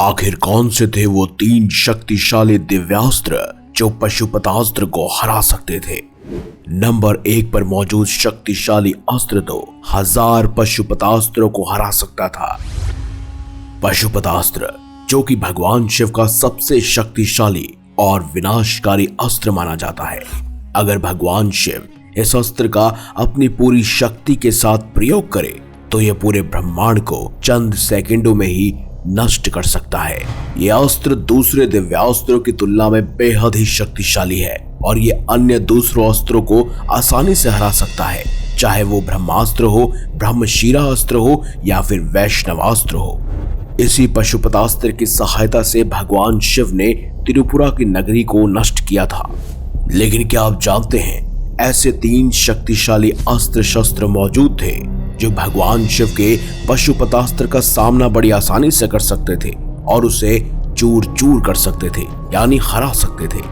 आखिर कौन से थे वो तीन शक्तिशाली दिव्यास्त्र जो पशुपतास्त्र को हरा सकते थे। नंबर 1 पर मौजूद शक्तिशाली अस्त्र तो 1000 पशुपतास्त्रों को हरा सकता था। पशुपतास्त्र जो कि भगवान शिव का सबसे शक्तिशाली और विनाशकारी अस्त्र माना जाता है। अगर भगवान शिव इस अस्त्र का अपनी पूरी शक्ति के साथ प्रयोग करे तो यह पूरे ब्रह्मांड को चंद सेकंडों में ही नष्ट कर सकता है। यह अस्त्र दूसरे दिव्यास्त्रों की तुलना में बेहद ही शक्तिशाली है और यह अन्य दूसरों अस्त्रों को आसानी से हरा सकता है, चाहे वो ब्रह्मास्त्र हो, ब्रह्मशीरा अस्त्र हो या फिर वैष्णवास्त्र हो। इसी पशुपतास्त्र की सहायता से भगवान शिव ने त्रिपुरा की नगरी को नष्ट किया था। लेकिन क्या आप जानते हैं, ऐसे 3 शक्तिशाली अस्त्र शस्त्र मौजूद थे जो भगवान शिव के पशुपतास्त्र का सामना बड़ी आसानी से कर सकते थे और उसे चूर चूर कर सकते थे, यानी हरा सकते थे।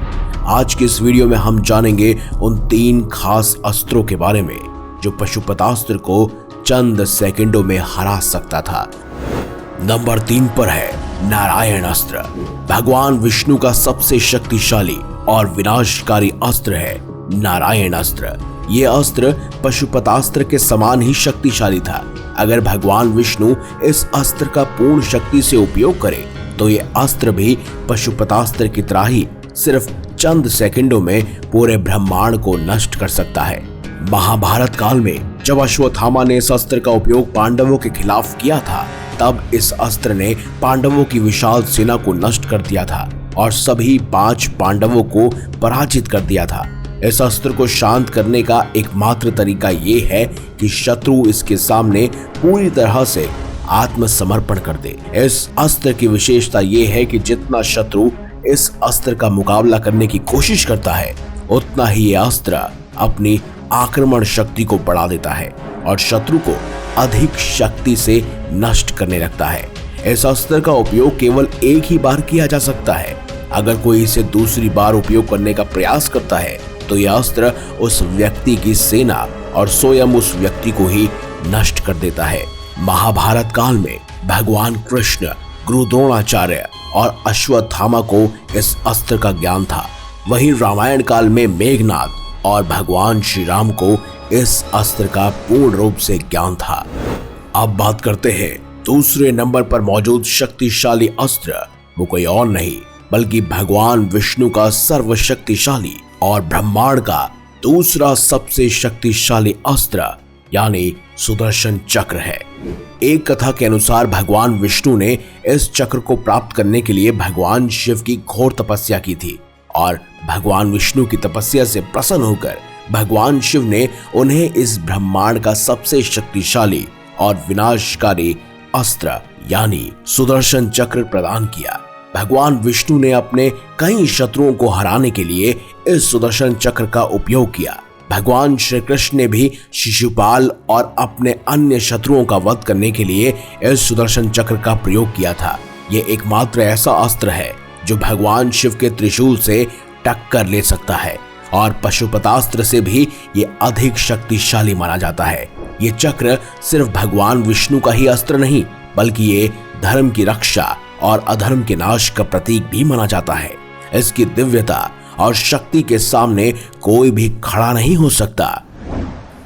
आज के इस वीडियो में हम जानेंगे उन 3 खास अस्त्रों के बारे में जो पशुपतास्त्र को चंद सेकंडों में हरा सकता था। नंबर 3 पर है नारायण अस्त्र। भगवान विष्णु का सबसे शक्तिशाली और विनाशकारी अस्त्र है नारायण अस्त्र। ये अस्त्र पशुपतास्त्र के समान ही शक्तिशाली था। अगर भगवान विष्णु इस अस्त्र का पूर्ण शक्ति से उपयोग करे तो ये अस्त्र भी पशुपतास्त्र की तरह ही सिर्फ चंद सेकंडों में पूरे ब्रह्मांड को नष्ट कर सकता है। महाभारत काल में जब अश्वत्थामा ने इस अस्त्र का उपयोग पांडवों के खिलाफ किया था, तब इस अस्त्र ने पांडवों की विशाल सेना को नष्ट कर दिया था और सभी 5 पांडवों को पराजित कर दिया था। इस अस्त्र को शांत करने का एकमात्र तरीका ये है कि शत्रु इसके सामने पूरी तरह से आत्मसमर्पण कर दे। इस अस्त्र की विशेषता ये है कि जितना शत्रु इस अस्त्र का मुकाबला करने की कोशिश करता है, उतना ही ये अस्त्र अपनी आक्रमण शक्ति को बढ़ा देता है और शत्रु को अधिक शक्ति से नष्ट करने लगता है। इस अस्त्र का उपयोग केवल एक ही बार किया जा सकता है। अगर कोई इसे दूसरी बार उपयोग करने का प्रयास करता है तो यह अस्त्र उस व्यक्ति की सेना और स्वयं उस व्यक्ति को ही नष्ट कर देता है। महाभारत काल में भगवान कृष्ण, गुरु द्रोणाचार्य और अश्वत्थामा को इस अस्त्र का ज्ञान था। वहीं रामायण काल में मेघनाद और भगवान श्री राम को इस अस्त्र का पूर्ण रूप से ज्ञान था। अब बात करते हैं दूसरे नंबर पर मौजूद शक्तिशाली अस्त्र। वो कोई और नहीं बल्कि भगवान विष्णु का सर्वशक्तिशाली और ब्रह्मांड का दूसरा सबसे शक्तिशाली अस्त्र यानी सुदर्शन चक्र है। एक कथा के अनुसार भगवान विष्णु ने इस चक्र को प्राप्त करने के लिए भगवान शिव की घोर तपस्या की थी और भगवान विष्णु की तपस्या से प्रसन्न होकर भगवान शिव ने उन्हें इस ब्रह्मांड का सबसे शक्तिशाली और विनाशकारी अस्त्र यानी सुदर्शन चक्र प्रदान किया। भगवान विष्णु ने अपने कई शत्रुओं को हराने के लिए इस सुदर्शन चक्र का उपयोग किया। भगवान श्री कृष्ण ने भी शिशुपाल और अपने अन्य शत्रुओं का वध करने के लिए इस सुदर्शन चक्र का प्रयोग किया था। ये एकमात्र ऐसा अस्त्र है जो भगवान शिव के त्रिशूल से टक्कर ले सकता है और पशुपतास्त्र से भी ये अधिक शक्तिशाली माना जाता है। ये चक्र सिर्फ भगवान विष्णु का ही अस्त्र नहीं बल्कि ये धर्म की रक्षा और अधर्म के नाश का प्रतीक भी माना जाता है। इसकी दिव्यता और शक्ति के सामने कोई भी खड़ा नहीं हो सकता।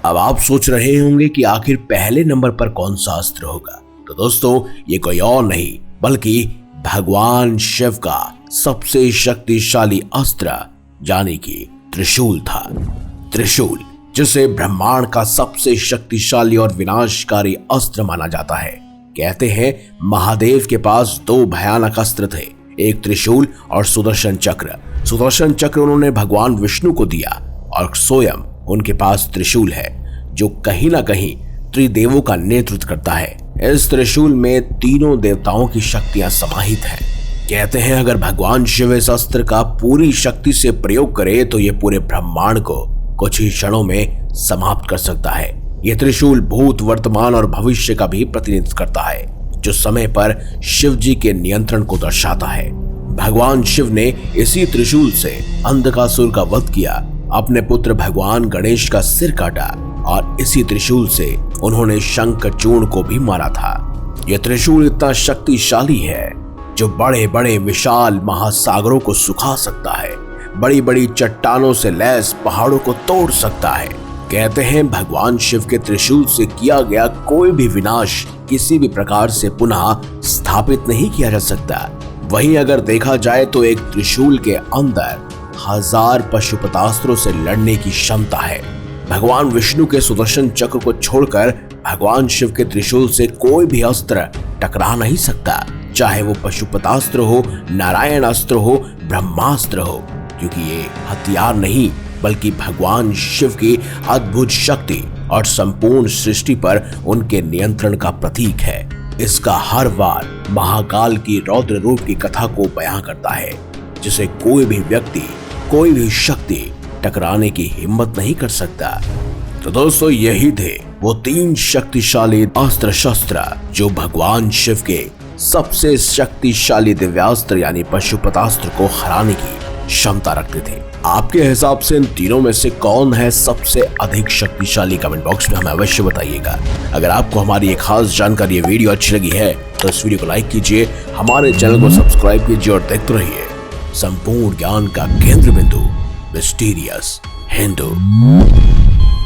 अब आप सोच रहे होंगे कि आखिर पहले नंबर पर कौन सा अस्त्र होगा, तो दोस्तों ये कोई और नहीं बल्कि भगवान शिव का सबसे शक्तिशाली अस्त्र यानी कि त्रिशूल था। त्रिशूल जिसे ब्रह्मांड का सबसे शक्तिशाली और विनाशकारी अस्त्र माना जाता है। कहते हैं महादेव के पास 2 भयानक अस्त्र थे, एक त्रिशूल और सुदर्शन चक्र। सुदर्शन चक्र उन्होंने भगवान विष्णु को दिया और स्वयं उनके पास त्रिशूल है जो कहीं ना कहीं त्रिदेवों का नेतृत्व करता है। इस त्रिशूल में तीनों देवताओं की शक्तियां समाहित हैं। कहते हैं अगर भगवान शिव इस अस्त्र का पूरी शक्ति से प्रयोग करे तो ये पूरे ब्रह्मांड को कुछ ही क्षणों में समाप्त कर सकता है। ये त्रिशूल भूत, वर्तमान और भविष्य का भी प्रतिनिधित्व करता है जो समय पर शिव जी के नियंत्रण को दर्शाता है। भगवान शिव ने इसी त्रिशूल से अंधकासुर का वध किया, अपने पुत्र भगवान गणेश का सिर काटा और इसी त्रिशूल से उन्होंने शंखचूर्ण को भी मारा था। यह त्रिशूल इतना शक्तिशाली है जो बड़े बड़े विशाल महासागरों को सुखा सकता है, बड़ी बड़ी चट्टानों से लैस पहाड़ों को तोड़ सकता है। कहते हैं भगवान शिव के त्रिशूल से किया गया कोई भी विनाश किसी भी प्रकार से पुनः स्थापित नहीं किया जा सकता। वहीं अगर देखा जाए तो एक त्रिशूल के अंदर 1000 पशुपतास्त्रों से लड़ने की क्षमता है। भगवान विष्णु के सुदर्शन चक्र को छोड़कर भगवान शिव के त्रिशूल से कोई भी अस्त्र टकरा नहीं सकता, चाहे वो पशुपतास्त्र हो, नारायण अस्त्र हो, ब्रह्मास्त्र हो, क्योंकि ये हथियार नहीं बल्कि भगवान शिव की अद्भुत शक्ति और संपूर्ण सृष्टि पर उनके नियंत्रण का प्रतीक है। इसका हर वार महाकाल की रौद्र रूप की कथा को बयां करता है, जिसे कोई भी व्यक्ति, कोई भी शक्ति टकराने की हिम्मत नहीं कर सकता। तो दोस्तों, यही थे वो 3 शक्तिशाली अस्त्र शस्त्र जो भगवान शिव के सबसे शक्तिशाली दिव्यास्त्र यानी पशुपतास्त्र को हराने की क्षमता रखते थे। आपके हिसाब से इन तीनों में से कौन है सबसे अधिक शक्तिशाली? कमेंट बॉक्स में हमें अवश्य बताइएगा। अगर आपको हमारी ये खास जानकारी, ये वीडियो अच्छी लगी है तो इस वीडियो को लाइक कीजिए, हमारे चैनल को सब्सक्राइब कीजिए और देखते रहिए संपूर्ण ज्ञान का केंद्र बिंदु मिस्टीरियस हिंदू।